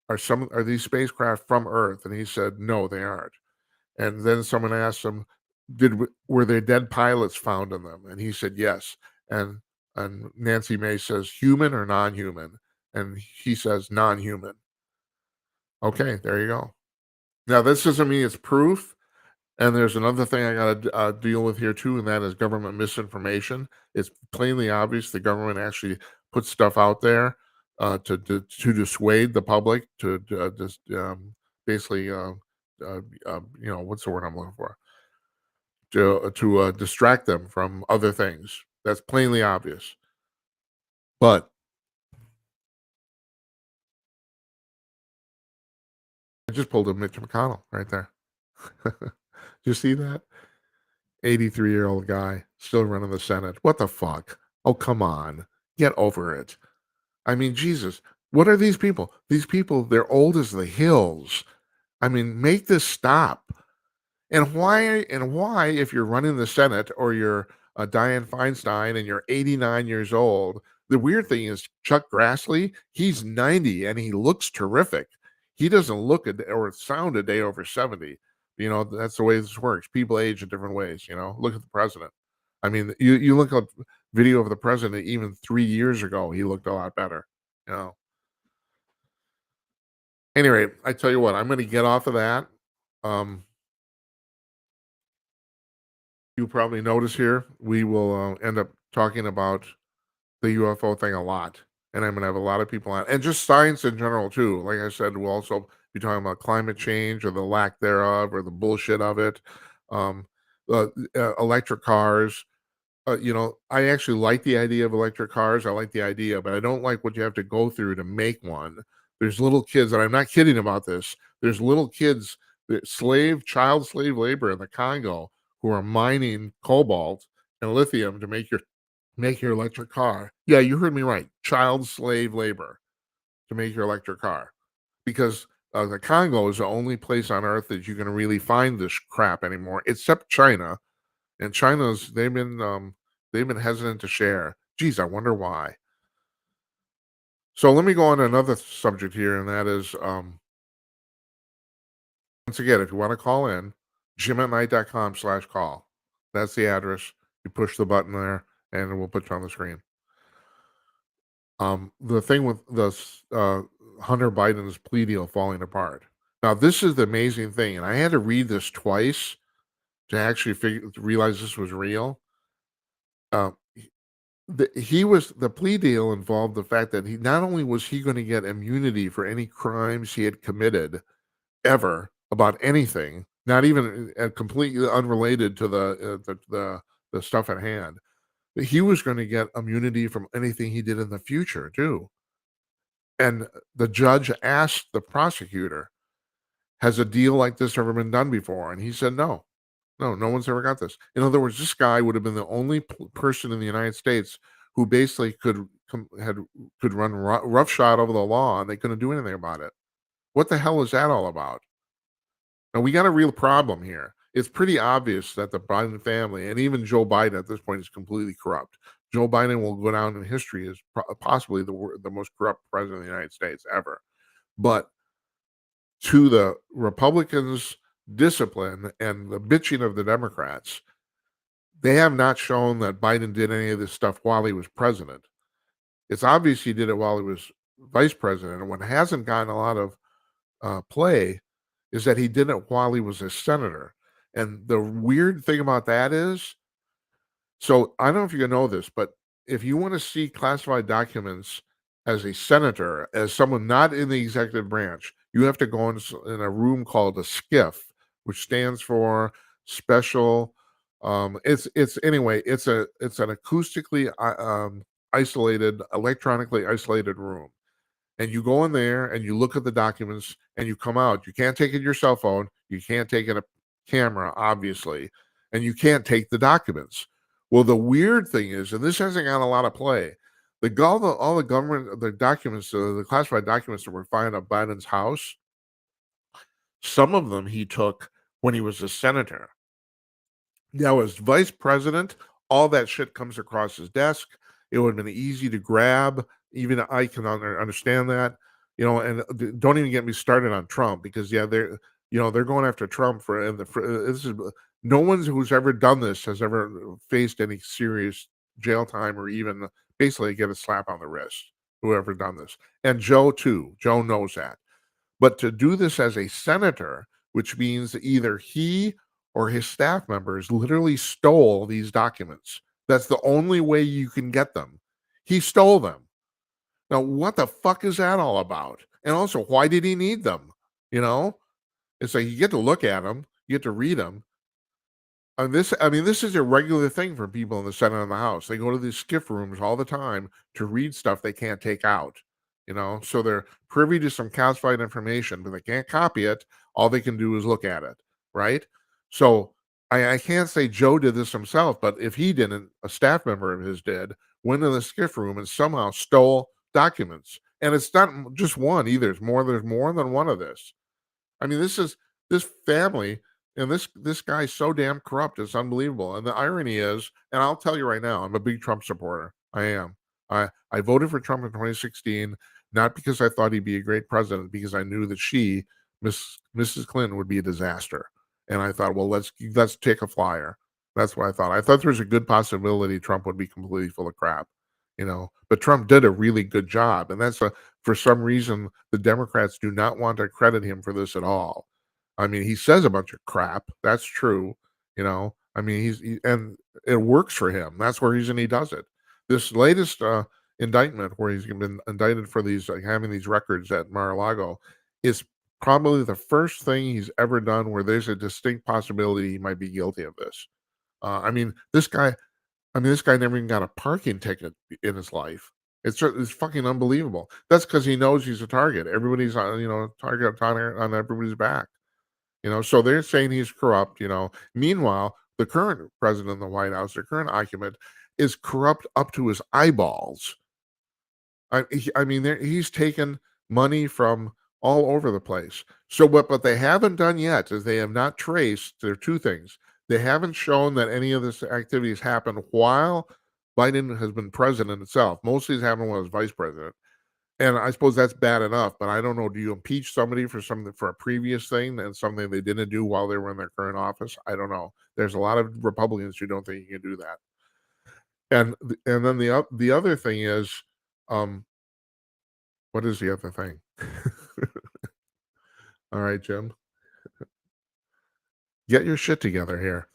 "Are these spacecraft from Earth?" And he said, "No, they aren't." And then someone asked him, were there dead pilots found in them? And he said yes. And Nancy May says, human or non-human? And he says non-human. Okay, there you go. Now this doesn't mean it's proof. And there's another thing I got to deal with here too, and that is government misinformation. It's plainly obvious the government actually puts stuff out there to dissuade the public, to just basically, what's the word I'm looking for? To distract them from other things. That's plainly obvious. But I just pulled a Mitch McConnell right there. Did you see that? 83-year-old guy still running the Senate. What the fuck? Oh, come on. Get over it. I mean, Jesus, what are these people? These people, they're old as the hills. I mean, make this stop. And why, if you're running the Senate or you're Dianne Feinstein and you're 89 years old, the weird thing is Chuck Grassley, he's 90 and he looks terrific. He doesn't look or sound a day over 70. That's the way this works. People age in different ways. Look at the president. I mean, you look at video of the president even 3 years ago, he looked a lot better. You know. Anyway, I tell you what, I'm going to get off of that. Um, you probably notice here we will end up talking about the UFO thing a lot, and I'm gonna have a lot of people on, and just science in general too. Like I said, we'll also be talking about climate change or the lack thereof or the bullshit of it. Um, Electric cars. I actually like the idea of electric cars. I like the idea, but I don't like what you have to go through to make one. There's little kids, and I'm not kidding about this. There's little kids, child slave labor in the Congo who are mining cobalt and lithium to make your electric car. Yeah, you heard me right. Child slave labor to make your electric car. Because the Congo is the only place on earth that you can really find this crap anymore, except China. And they've been hesitant to share. Geez, I wonder why. So let me go on to another subject here, and that is once again, if you want to call in, jimatnight.com/call. That's the address. You push the button there, and we'll put you on the screen. The thing with Hunter Biden's plea deal falling apart. Now, this is the amazing thing, and I had to read this twice to actually to realize this was real. Uh, the plea deal involved the fact that he not only was he going to get immunity for any crimes he had committed ever about anything, not even completely unrelated to the stuff at hand. But he was going to get immunity from anything he did in the future too. And the judge asked the prosecutor, "Has a deal like this ever been done before?" And he said, "No, no one's ever got this." In other words, this guy would have been the only person in the United States who basically could run roughshod over the law, and they couldn't do anything about it. What the hell is that all about? Now we got a real problem here. It's pretty obvious that the Biden family and even Joe Biden at this point is completely corrupt. Joe Biden will go down in history as possibly the most corrupt president of the United States ever. But to the Republicans' discipline and the bitching of the Democrats, they have not shown that Biden did any of this stuff while he was president. It's obvious he did it while he was vice president. And what hasn't gotten a lot of play is that he did it while he was a senator. And the weird thing about that is, so I don't know if you know this, but if you want to see classified documents as a senator, as someone not in the executive branch, you have to go in a room called a SCIF, which stands for special. It's anyway. It's an acoustically isolated, electronically isolated room, and you go in there and you look at the documents and you come out. You can't take it your cell phone. You can't take it a camera, obviously, and you can't take the documents. Well, the weird thing is, and this hasn't got a lot of play, all the government, the documents, the classified documents that were found at Biden's house, some of them he took when he was a senator. Now, as vice president, all that shit comes across his desk. It would have been easy to grab. Even I can understand that, and don't even get me started on Trump because they're going after Trump this is no one who's ever done this has ever faced any serious jail time or even basically get a slap on the wrist. Whoever done this, and Joe too. Joe knows that. But to do this as a senator, which means either he or his staff members literally stole these documents. That's the only way you can get them. He stole them. Now, what the fuck is that all about? And also, why did he need them? It's like you get to look at them, you get to read them. And this is a regular thing for people in the Senate and the House. They go to these SCIF rooms all the time to read stuff they can't take out. So they're privy to some classified information, but they can't copy it. All they can do is look at it, right? So I can't say Joe did this himself, but if he didn't, a staff member of his did, went in the SCIF room and somehow stole documents. And it's not just one either. There's more than one of this. I mean, this family and this guy's so damn corrupt. It's unbelievable. And the irony is, and I'll tell you right now, I'm a big Trump supporter. I am. I voted for Trump in 2016, not because I thought he'd be a great president, because I knew that Mrs. Clinton, would be a disaster. And I thought, well, let's take a flyer. That's what I thought. I thought there was a good possibility Trump would be completely full of crap, But Trump did a really good job, and for some reason the Democrats do not want to credit him for this at all. I mean, he says a bunch of crap. That's true, I mean, and it works for him. That's the reason he does it. This latest indictment, where he's been indicted for these having these records at Mar-a-Lago, is probably the first thing he's ever done where there's a distinct possibility he might be guilty of this. I mean, this guy. I mean, this guy never even got a parking ticket in his life. It's fucking unbelievable. That's because he knows he's a target. Everybody's on, target on everybody's back. So they're saying he's corrupt. Meanwhile, the current president of the White House, the current occupant, is corrupt up to his eyeballs. I mean, he's taken money from all over the place. So what they haven't done yet is they have not traced. There are two things. They haven't shown that any of this activity has happened while Biden has been president itself. Mostly it's happened when he was vice president. And I suppose that's bad enough, but I don't know. Do you impeach somebody for something, for a previous thing and something they didn't do while they were in their current office? I don't know. There's a lot of Republicans who don't think you can do that. And then the other thing is, um, what is the other thing? All right, Jim, get your shit together here.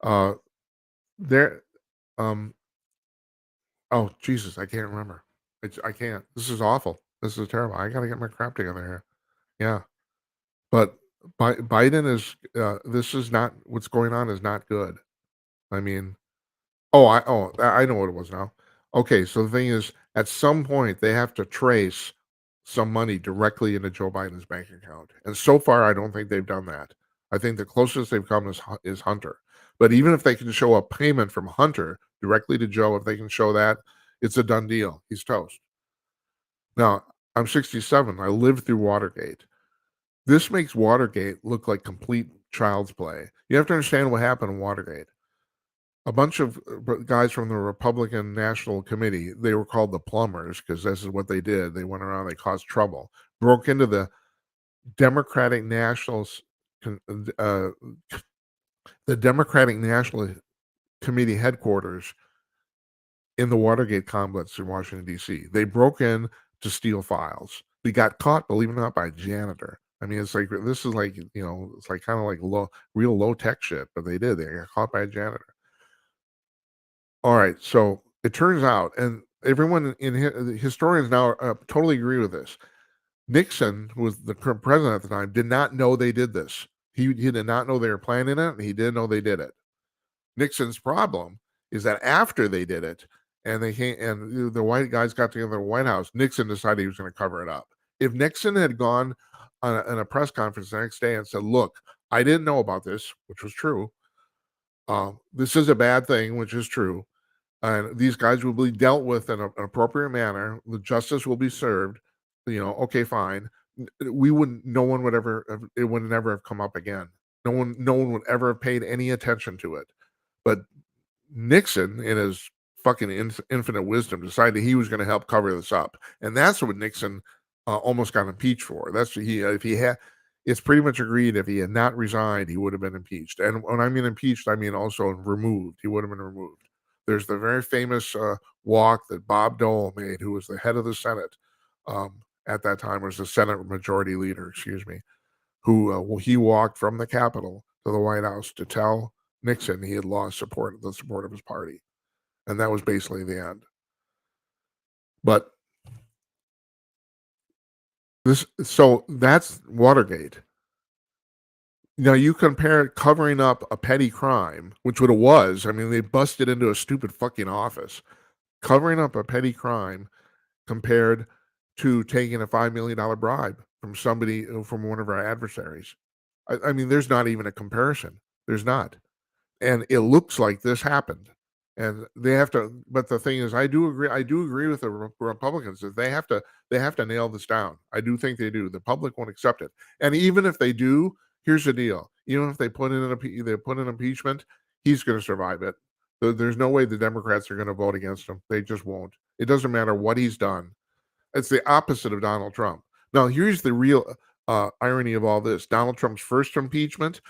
Uh, there, um, oh Jesus, I can't remember. I can't. This is awful. This is terrible. I got to get my crap together here. Yeah, but Biden is. This is not what's going on. Is not good. I mean, I know what it was now. Okay, so the thing is, at some point they have to trace some money directly into Joe Biden's bank account, and so far I don't think they've done that. I think the closest they've come is Hunter. But even if they can show a payment from Hunter directly to Joe, if they can show that, it's a done deal. He's toast. Now, I'm 67. I lived through Watergate. This makes Watergate look like complete child's play. You have to understand what happened in Watergate. A bunch of guys from the Republican National Committee, they were called the plumbers because this is what they did. They went around, they caused trouble, broke into the Democratic Nationals, uh, the Democratic National Committee headquarters in the Watergate complex in Washington, D.C. They broke in to steal files. They got caught, believe it or not, by a janitor. I mean, it's like, this is like, it's like kind of like real low tech shit, but they did. They got caught by a janitor. All right, so it turns out, and everyone historians now totally agree with this. Nixon, who was the current president at the time, did not know they did this. He did not know they were planning it, and he didn't know they did it. Nixon's problem is that after they did it, and they came, and the white guys got together in the White House, Nixon decided he was going to cover it up. If Nixon had gone on a press conference the next day and said, "Look, I didn't know about this," which was true. This is a bad thing, which is true. And these guys will be dealt with in an appropriate manner. The justice will be served. Okay, fine. No one would ever, it would never have come up again. No one would ever have paid any attention to it. But Nixon, in his fucking infinite wisdom, decided he was going to help cover this up, and that's what Nixon almost got impeached for. That's if he had. It's pretty much agreed if he had not resigned, he would have been impeached. And when I mean impeached, I mean also removed. He would have been removed. There's the very famous walk that Bob Dole made, who was the head of the Senate at that time, was the Senate Majority Leader, excuse me, who he walked from the Capitol to the White House to tell Nixon he had lost the support of his party. And that was basically the end. But so that's Watergate. Now you compare covering up a petty crime, which what it was. I mean, they busted into a stupid fucking office. Covering up a petty crime compared to taking a $5 million bribe from somebody, from one of our adversaries. I mean, there's not even a comparison. There's not. And it looks like this happened. And they have to, but the thing is, I do agree with the Republicans that they have to nail this down. I do think they do. The public won't accept it. And even if they do, here's the deal. Even if they put in impeachment, he's going to survive it. There's no way the Democrats are going to vote against him. They just won't. It doesn't matter what he's done. It's the opposite of Donald Trump. Now, here's the real irony of all this. Donald Trump's first impeachment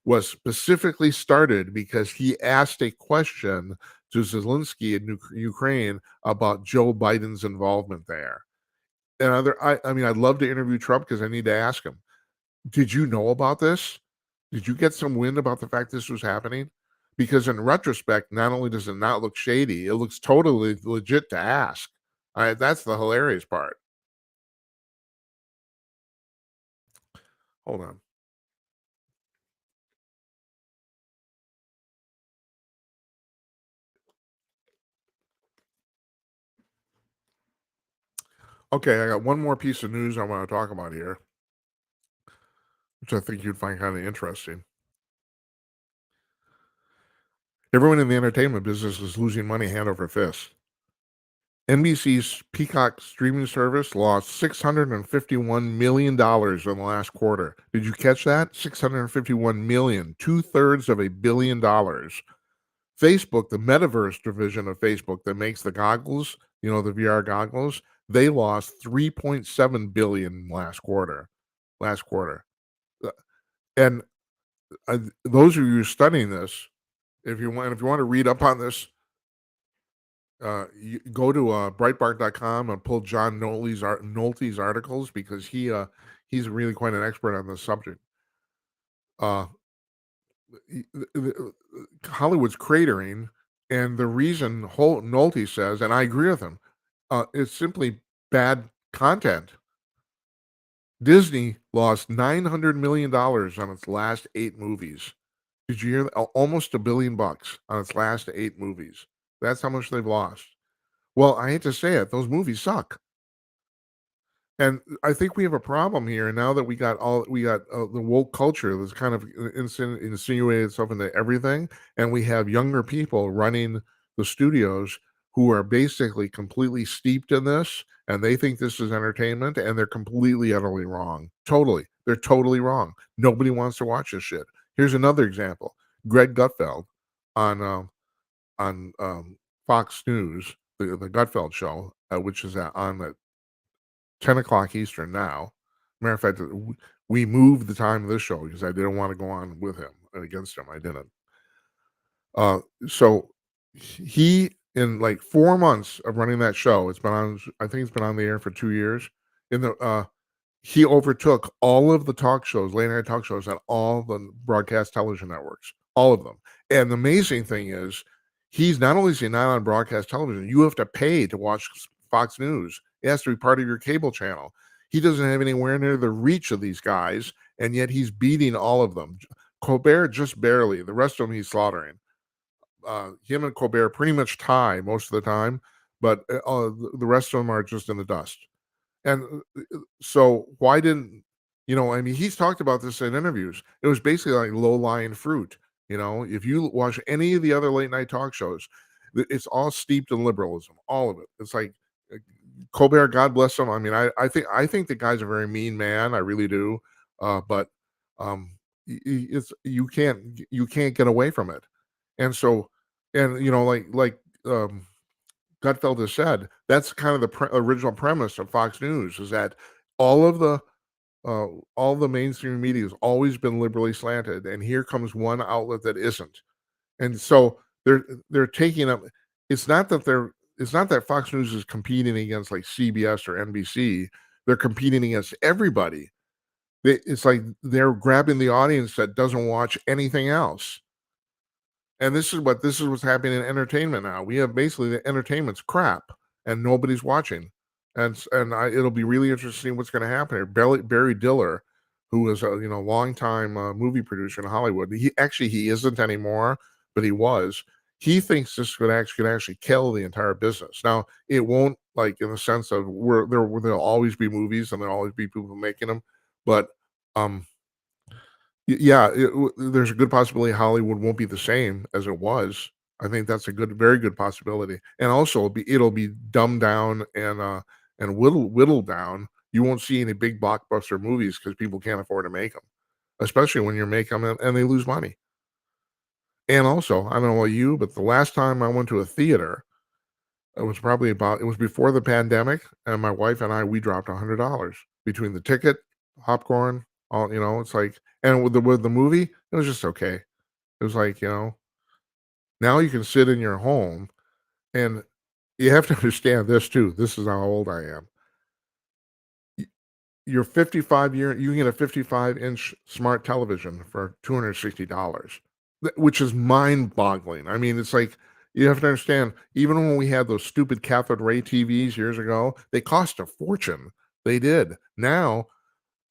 was specifically started because he asked a question to Zelensky in Ukraine about Joe Biden's involvement there. And I mean, I'd love to interview Trump because I need to ask him, did you know about this? Did you get some wind about the fact this was happening? because in retrospect, not only does it not look shady, it looks totally legit to ask. That's the hilarious part. Hold on. Okay, I got one more piece of news I want to talk about here, which I think you'd find kind of interesting. Everyone in the entertainment business is losing money hand over fist. NBC's Peacock streaming service lost $651 million in the last quarter. Did you catch that? 651 million, two-thirds of $1 billion. Facebook, the metaverse division of Facebook that makes the goggles, the VR goggles, they lost 3.7 billion last quarter. Last quarter. Uh, And those of you studying this, if you want to read up on this, you go to Breitbart.com and pull John Nolte's articles because he's really quite an expert on this subject. Uh, Hollywood's cratering, and the reason Nolte says, and I agree with him, it's simply bad content. Disney lost $900 million on its last 8 movies. Did you hear that? Almost $1 billion on its last 8 movies. That's how much they've lost. Well, I hate to say it, those movies suck. And I think we have a problem here now that we got the woke culture that's kind of insinuated itself into everything, and we have younger people running the studios who are basically completely steeped in this, and they think this is entertainment, and they're completely utterly wrong. Totally, they're totally wrong. Nobody wants to watch this shit. Here's another example: Greg Gutfeld on Fox News, the Gutfeld show, which is on at 10 o'clock Eastern now. Matter of fact, we moved the time of this show because I didn't want to go on with him and against him. I didn't. So he, in like 4 months of running that show, it's been on. I think it's been on the air for 2 years. In the He overtook all of the talk shows, late night talk shows, on all the broadcast television networks, all of them. And the amazing thing is, he's not only is he not on broadcast television, you have to pay to watch Fox News. It has to be part of your cable channel. He doesn't have anywhere near the reach of these guys, and yet he's beating all of them. Colbert just barely. The rest of them he's slaughtering. Him and Colbert pretty much tie most of the time, but the rest of them are just in the dust. And so why didn't I mean, he's talked about this in interviews. It was basically like low-lying fruit. If you watch any of the other late night talk shows, it's all steeped in liberalism, all of it. It's like uh, Colbert, God bless him. I mean, I think the guy's a very mean man. I really do. But it's you can't get away from it. And so, and like um, Gutfeld has said, that's kind of the original premise of Fox News is that all of the uh, all the mainstream media has always been liberally slanted, and here comes one outlet that isn't. And so they're taking up. It's not that they're. It's not that Fox News is competing against like CBS or NBC. They're competing against everybody. It's like they're grabbing the audience that doesn't watch anything else. And this is what's happening in entertainment now. We have basically the entertainment's crap and nobody's watching. It'll be really interesting what's going to happen here. Barry Diller, who was a longtime movie producer in Hollywood. He isn't anymore, but he was. He thinks this could actually kill the entire business. Now it won't, like in the sense of there'll always be movies and there'll always be people making them, but um yeah, there's a good possibility Hollywood won't be the same as it was. I think that's a very good possibility, and also it'll be dumbed down and whittled down. You won't see any big blockbuster movies because people can't afford to make them, especially when you make them and they lose money. And also, I don't know about you, but the last time I went to a theater, it was before the pandemic, and my wife and we dropped $100 between the ticket, popcorn, all. It's like, and with the movie, it was just okay. It was like, now you can sit in your home, and you have to understand this too. This is how old I am. Y- Your 55 year, you can get a 55-inch smart television for $260. which is mind-boggling. I mean, it's like, you have to understand, even when we had those stupid cathode ray TVs years ago, they cost a fortune. They did. Now,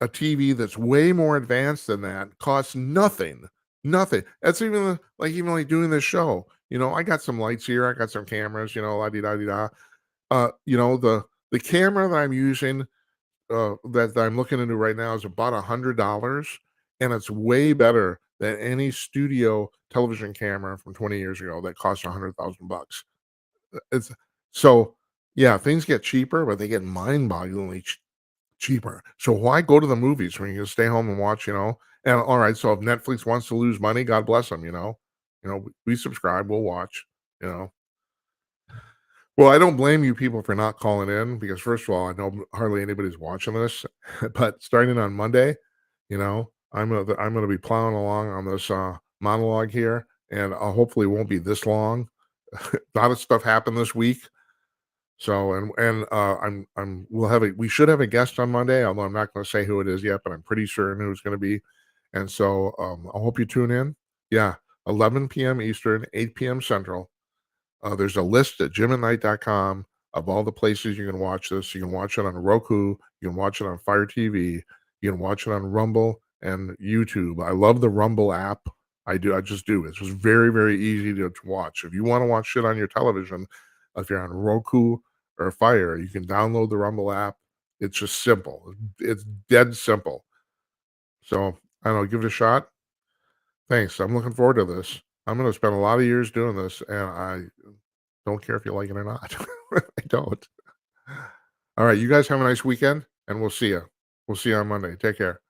a TV that's way more advanced than that costs nothing. Nothing. That's even even like doing this show. I got some lights here, I got some cameras, la di da di da. The camera that I'm using, that I'm looking into right now is about $100, and it's way better than any studio television camera from 20 years ago that cost 100,000 bucks. It's so yeah, things get cheaper, but they get mind-bogglingly cheaper. So why go to the movies when you can stay home and watch? And all right, so if Netflix wants to lose money, God bless them. We subscribe, we'll watch, you know. Well, I don't blame you people for not calling in because first of all, I know hardly anybody's watching this, but starting on Monday, I'm gonna be plowing along on this monologue here, and hopefully it won't be this long. A lot of stuff happened this week, so we should have a guest on Monday, although I'm not going to say who it is yet, but I'm pretty certain who it's going to be, and so I hope you tune in. Yeah, 11 p.m. Eastern, 8 p.m. Central. There's a list at jimandnight.com of all the places you can watch this. You can watch it on Roku. You can watch it on Fire TV. You can watch it on Rumble and YouTube. I love the Rumble app. I do. I just do. It's just very, very easy to watch. If you want to watch shit on your television, if you're on Roku or Fire, you can download the Rumble app. It's just simple. It's dead simple. So I don't know. Give it a shot. Thanks. I'm looking forward to this. I'm going to spend a lot of years doing this, and I don't care if you like it or not. I don't. All right, you guys have a nice weekend, and we'll see you. We'll see you on Monday. Take care.